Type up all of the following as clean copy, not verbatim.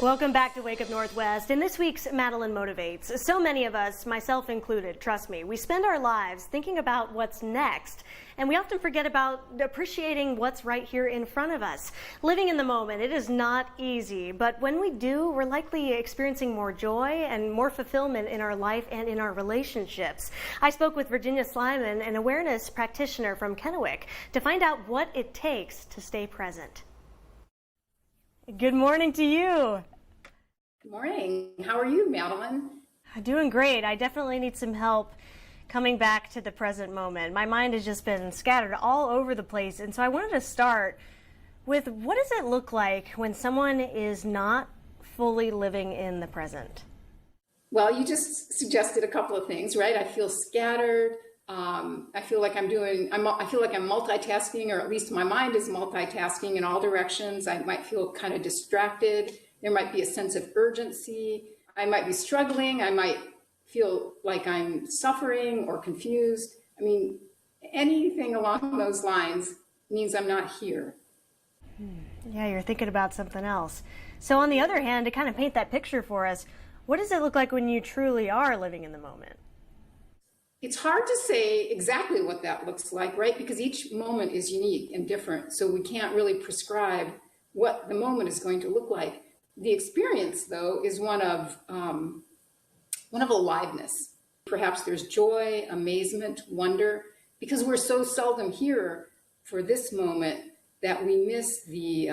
Welcome back to Wake Up Northwest. In this week's Madeline Motivates, so many of us, myself included, trust me, we spend our lives thinking about what's next, and we often forget about appreciating what's right here in front of us. Living in the moment, it is not easy, but when we do, we're likely experiencing more joy and more fulfillment in our life and in our relationships. I spoke with Virginia Sliman, an awareness practitioner from Kennewick, to find out what it takes to stay present. Good morning to you. Good morning. How are you, Madeline? I'm doing great. I definitely need some help coming back to the present moment. My mind has just been scattered all over the place, and so I wanted to start with, what does it look like when someone is not fully living in the present? Well, you just suggested a couple of things, right? I feel scattered. I feel like I'm multitasking, or at least my mind is multitasking in all directions. I might feel kind of distracted. There might be a sense of urgency. I might be struggling. I might feel like I'm suffering or confused. I mean, anything along those lines means I'm not here. Yeah, you're thinking about something else. So on the other hand, to kind of paint that picture for us, what does it look like when you truly are living in the moment? It's hard to say exactly what that looks like, right? Because each moment is unique and different. So we can't really prescribe what the moment is going to look like. The experience, though, is one of aliveness. Perhaps there's joy, amazement, wonder, because we're so seldom here for this moment that we miss the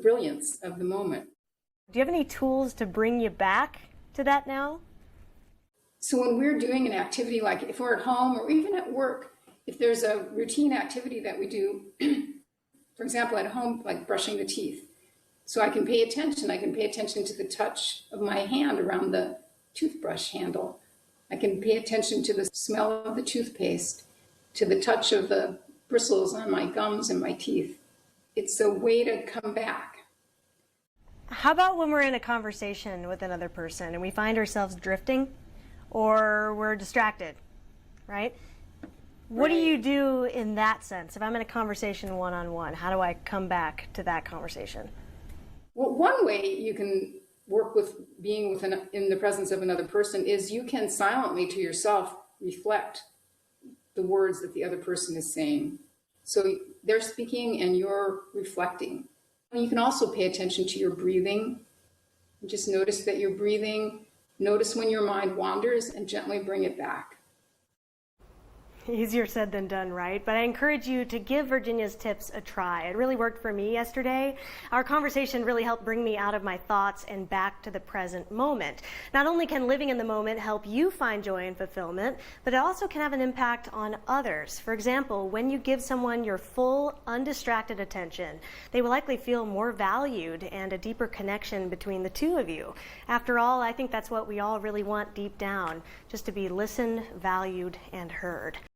brilliance of the moment. Do you have any tools to bring you back to that now? So when we're doing an activity, like if we're at home or even at work, if there's a routine activity that we do, for example, at home, like brushing the teeth, so I can pay attention. I can pay attention to the touch of my hand around the toothbrush handle. I can pay attention to the smell of the toothpaste, to the touch of the bristles on my gums and my teeth. It's a way to come back. How about when we're in a conversation with another person and we find ourselves drifting? Or we're distracted, right? What do you do in that sense? If I'm in a conversation one-on-one, how do I come back to that conversation? Well, one way you can work with being in the presence of another person is you can silently to yourself reflect the words that the other person is saying. So they're speaking and you're reflecting. And you can also pay attention to your breathing. Just notice that you're breathing. Notice when your mind wanders and gently bring it back. Easier said than done, right? But I encourage you to give Virginia's tips a try. It really worked for me yesterday. Our conversation really helped bring me out of my thoughts and back to the present moment. Not only can living in the moment help you find joy and fulfillment, but it also can have an impact on others. For example, when you give someone your full, undistracted attention, they will likely feel more valued and a deeper connection between the two of you. After all, I think that's what we all really want deep down, just to be listened, valued, and heard.